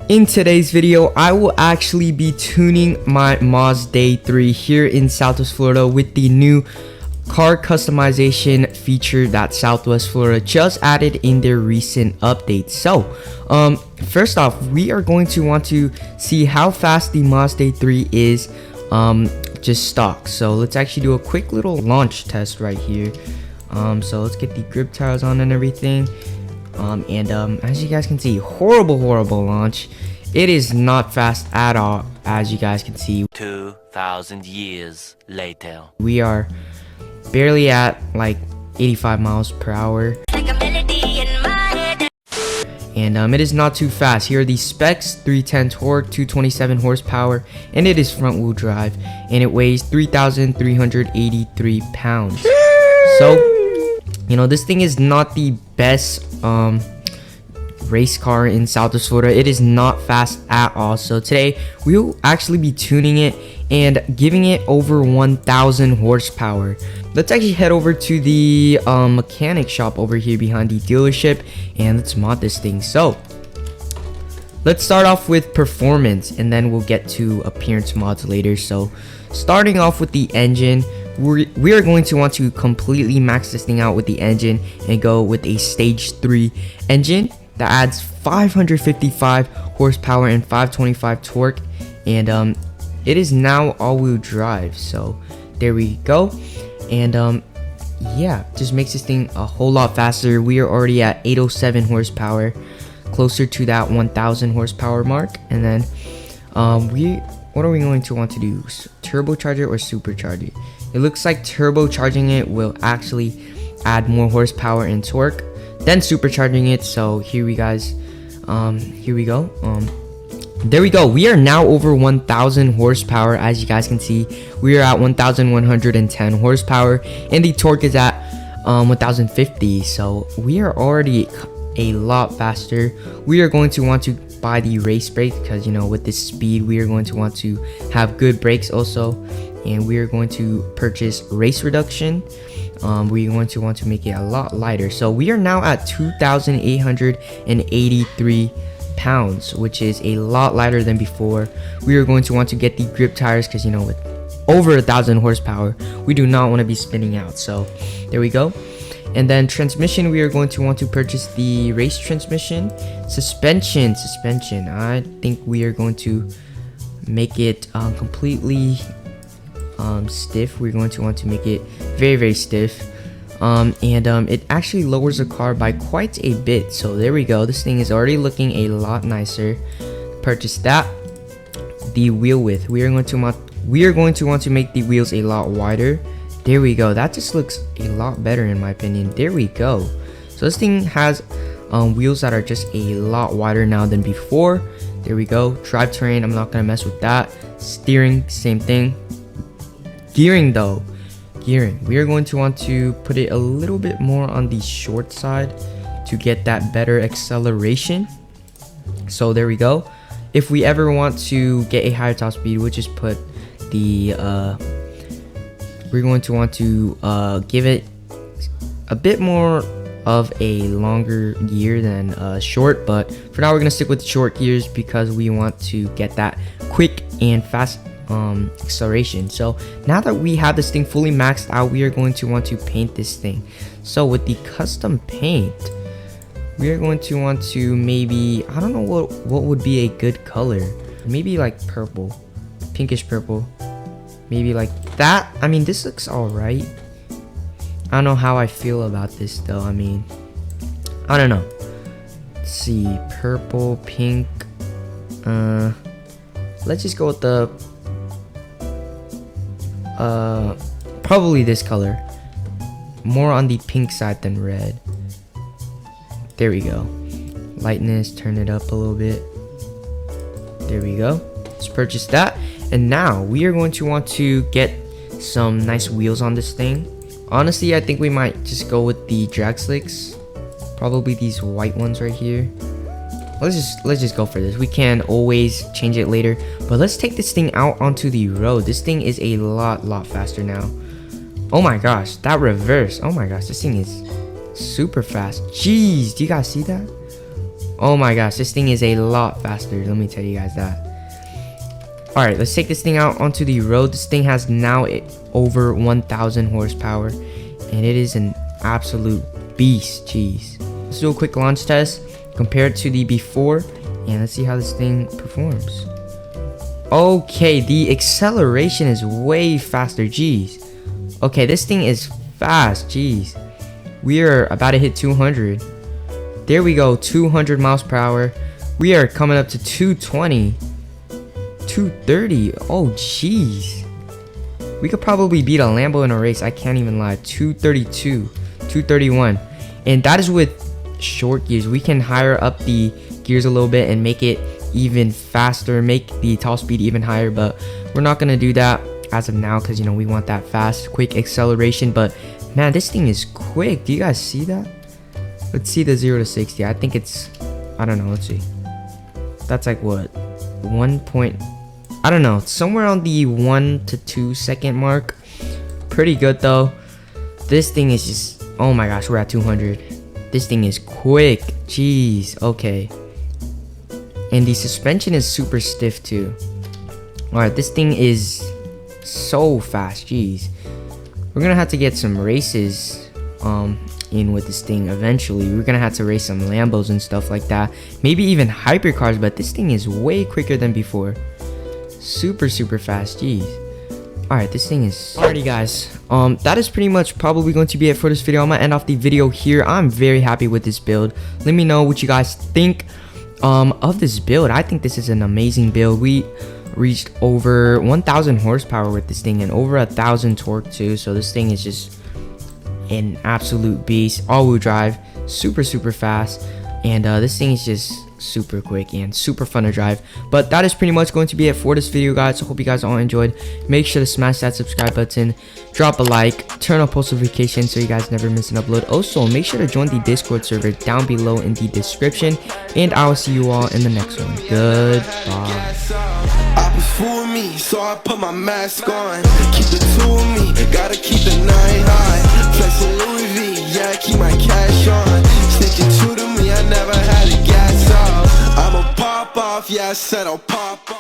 In today's video, I will actually be tuning my Mazda 3 here in Southwest Florida with the new car customization feature that Southwest Florida just added in their recent update. So, first off, we are going to want to see how fast the Mazda 3 is just stock. So let's actually do a quick little launch test right here. So let's get the grip tiles on and everything. As you guys can see, horrible launch. It is not fast at all, as you guys can see. 2,000 years later, we are barely at like 85 miles per hour. And it is not too fast. Here are the specs: 310 torque, 227 horsepower, and it is front wheel drive, and it weighs 3,383 pounds. So, you know, this thing is not the best race car in Southwest Florida. It is not fast at all. So today we will actually be tuning it and giving it over 1,000 horsepower. Let's actually head over to the mechanic shop over here behind the dealership, and let's mod this thing. So let's start off with performance, and then we'll get to appearance mods later. So starting off with the engine, we are going to want to completely max this thing out with the engine and go with a stage 3 engine that adds 555 horsepower and 525 torque, and it is now all-wheel drive. So there we go. And yeah, just makes this thing a whole lot faster. We are already at 807 horsepower, closer to that 1,000 horsepower mark. And then what are we going to want to do? Turbocharger or supercharger? It looks like turbocharging it will actually add more horsepower and torque than supercharging it. So here we go. There we go. We are now over 1,000 horsepower. As you guys can see, we are at 1,110 horsepower, and the torque is at 1,050. So we are already a lot faster. We are going to want to buy the race brake because, you know, with this speed, we are going to want to have good brakes also. And we are going to purchase race reduction. We're going to want to make it a lot lighter. So we are now at 2,883 pounds, which is a lot lighter than before. We are going to want to get the grip tires because, you know, with over 1,000 horsepower, we do not want to be spinning out. So there we go. And then transmission, we are going to want to purchase the race transmission. Suspension, I think we are going to make it completely stiff. We're going to want to make it very stiff, it actually lowers the car by quite a bit. So there we go. This thing is already looking a lot nicer. Purchase that. The wheel width, we are going to want to make the wheels a lot wider. There we go. That just looks a lot better in my opinion. There we go. So this thing has wheels that are just a lot wider now than before. There we go. Drivetrain, I'm not gonna mess with that. Steering, same thing. Gearing, we are going to want to put it a little bit more on the short side to get that better acceleration. So there we go. If we ever want to get a higher top speed, we'll just put the we're going to want to give it a bit more of a longer gear than short, but for now we're gonna stick with short gears because we want to get that quick and fast acceleration. So now that we have this thing fully maxed out, we are going to want to paint this thing. So with the custom paint, we are going to want to maybe, I don't know what would be a good color. Maybe like purple, pinkish purple, maybe like that. I mean, this looks all right. I don't know how I feel about this though. I mean, I don't know. Let's see, purple, pink, let's just go with the probably this color, more on the pink side than red. There we go. Lightness, turn it up a little bit. There we go. Let's purchase that. And now we are going to want to get some nice wheels on this thing. Honestly, I think we might just go with the drag slicks, probably these white ones right here. Let's just go for this. We can always change it later, but let's take this thing out onto the road. This thing is a lot faster now. Oh my gosh, that reverse. Oh my gosh, this thing is super fast. Jeez, do you guys see that? Oh my gosh, this thing is a lot faster. Let me tell you guys that. All right, let's take this thing out onto the road. This thing has now over 1,000 horsepower, and it is an absolute beast. Jeez. Let's do a quick launch test compared to the before, and let's see how this thing performs. Okay, the acceleration is way faster. Jeez. Okay, this thing is fast. Jeez. We are about to hit 200. There we go, 200 miles per hour. We are coming up to 220, 230. Oh, jeez. We could probably beat a Lambo in a race. I can't even lie. 232, 231. And that is with short gears. We can higher up the gears a little bit and make it even faster, make the top speed even higher, but we're not going to do that as of now because, you know, we want that fast, quick acceleration. But man, this thing is quick. Do you guys see that? Let's see the 0 to 60. I think it's, I don't know. Let's see. That's like what? 1 point. I don't know. Somewhere on the 1 to 2 second mark. Pretty good though. This thing is just, oh my gosh, we're at 200. This thing is quick. Jeez. Okay. And the suspension is super stiff too. Alright, this thing is so fast. Jeez. We're gonna have to get some races in with this thing eventually. We're gonna have to race some Lambos and stuff like that, maybe even hypercars, but this thing is way quicker than before. Super fast. Jeez. All right, this thing is alrighty guys, that is pretty much probably going to be it for this video. I'm gonna end off the video here. I'm very happy with this build. Let me know what you guys think of this build. I think this is an amazing build. We reached over 1,000 horsepower with this thing and over 1,000 torque too, so this thing is just an absolute beast. All-wheel drive, super fast, and this thing is just super quick and super fun to drive. But that is pretty much going to be it for this video guys. I hope you guys all enjoyed. Make sure to smash that subscribe button, drop a like, turn on post notifications so you guys never miss an upload. Also, make sure to join the Discord server down below in the description, and I will see you all in the next one. Goodbye. Fool me, so I put my mask on. Keep the tool me, gotta keep the 9 high. Flex a Louis V, yeah, keep my cash on. Sticking true to me, I never had a gas off. I'ma pop off, yeah, I said I'll pop off.